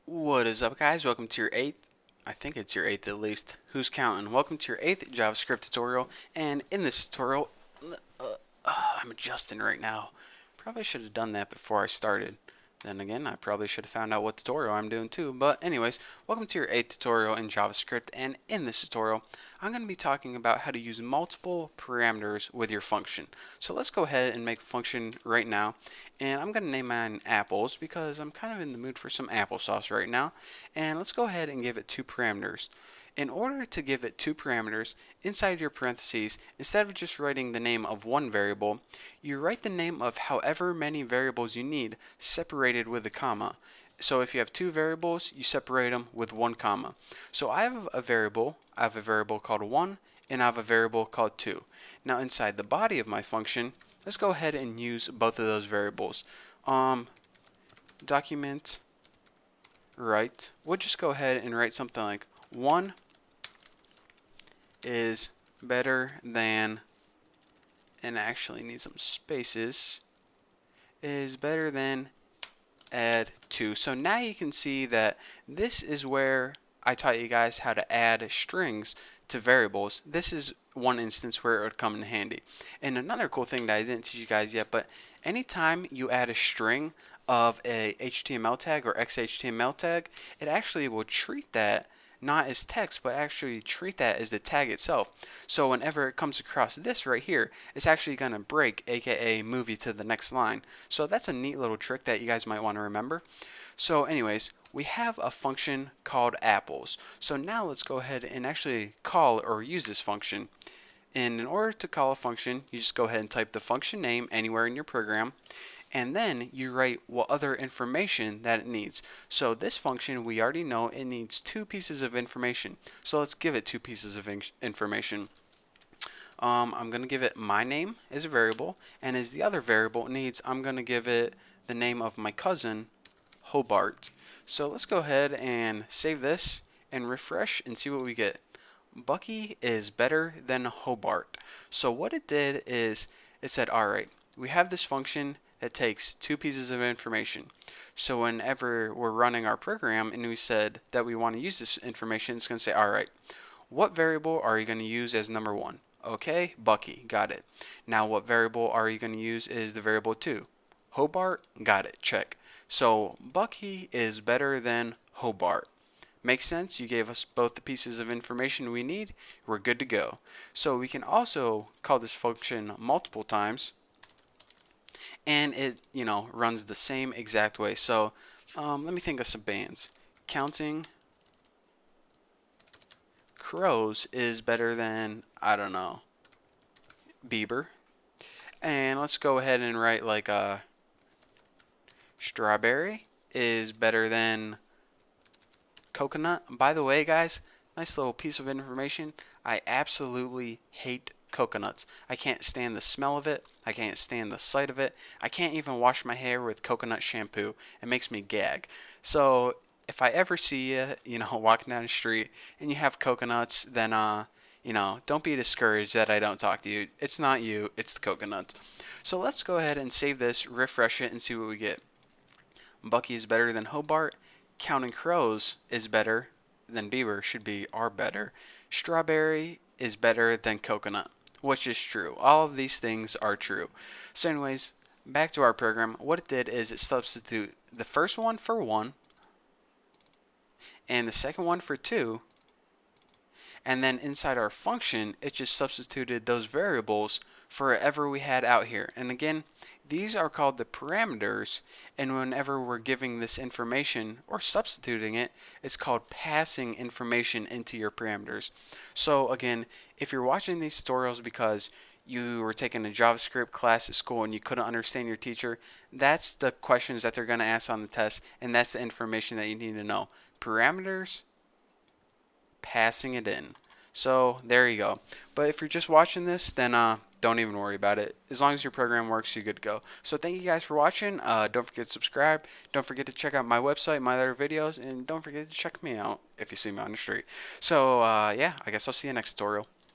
What is up, guys? Welcome to your I think it's your eighth at least. Who's counting? Welcome to your eighth JavaScript tutorial. And in this tutorial, I'm adjusting right now. Probably should have done that before I started. Then again, I probably should have found out what tutorial I'm doing too. But anyways, welcome to your eighth tutorial in JavaScript. And in this tutorial, I'm going to be talking about how to use multiple parameters with your function. So let's go ahead and make a function right now. And I'm going to name mine apples because I'm kind of in the mood for some applesauce right now. And let's go ahead and give it two parameters. In order to give it two parameters, inside your parentheses, instead of just writing the name of one variable, you write the name of however many variables you need, separated with a comma. So if you have two variables, you separate them with one comma. So I have a variable called 1, and I have a variable called 2. Now inside the body of my function, let's go ahead and use both of those variables. Document write. We'll just go ahead and write something like 1 is better than, and actually need some spaces, is better than add 2. So now you can see that this is where I taught you guys how to add strings to variables. This is one instance where it would come in handy. And another cool thing that I didn't teach you guys yet, but anytime you add a string of a HTML tag or XHTML tag, it actually will treat that not as text, but actually treat that as the tag itself. So whenever it comes across this right here, it's actually going to break, aka move you to the next line. So that's a neat little trick that you guys might want to remember. So anyways, we have a function called apples. So now let's go ahead and actually call or use this function. And in order to call a function, you just go ahead and type the function name anywhere in your program, and then you write what other information that it needs. So this function, we already know it needs two pieces of information. So let's give it two pieces of information. I'm going to give it my name as a variable, and as the other variable it needs, I'm going to give it the name of my cousin, Hobart. So let's go ahead and save this and refresh and see what we get. Bucky is better than Hobart. So what it did is it said, alright, we have this function that takes two pieces of information. So whenever we're running our program and we said that we want to use this information, it's going to say, alright, what variable are you going to use as number 1? Okay, Bucky, got it. Now what variable are you going to use is the variable 2? Hobart, got it, check. So Bucky is better than Hobart. Makes sense, you gave us both the pieces of information we need, we're good to go. So we can also call this function multiple times, and it, runs the same exact way. So let me think of some bands. Counting Crows is better than, I don't know, Bieber. And let's go ahead and write like a Strawberry is better than coconut. By the way, guys, nice little piece of information. I absolutely hate coconuts. I can't stand the smell of it. I can't stand the sight of it. I can't even wash my hair with coconut shampoo. It makes me gag. So if I ever see you, walking down the street and you have coconuts, then don't be discouraged that I don't talk to you. It's not you, it's the coconuts. So let's go ahead and save this, refresh it, and see what we get. Bucky is better than Hobart. Counting Crows is better than Bieber, should be are better. Strawberry is better than coconut, which is true. All of these things are true. So anyways, back to our program. What it did is it substituted the first one for 1 and the second one for 2, and then inside our function it just substituted those variables for whatever we had out here. And again, these are called the parameters, and whenever we're giving this information or substituting it, it's called passing information into your parameters. So again, if you're watching these tutorials because you were taking a JavaScript class at school and you couldn't understand your teacher, that's the questions that they're going to ask on the test, and that's the information that you need to know. Parameters, passing it in. So there you go. But if you're just watching this, then don't even worry about it. As long as your program works, you're good to go. So thank you guys for watching. Don't forget to subscribe. Don't forget to check out my website, my other videos, and don't forget to check me out if you see me on the street. So yeah, I guess I'll see you next tutorial.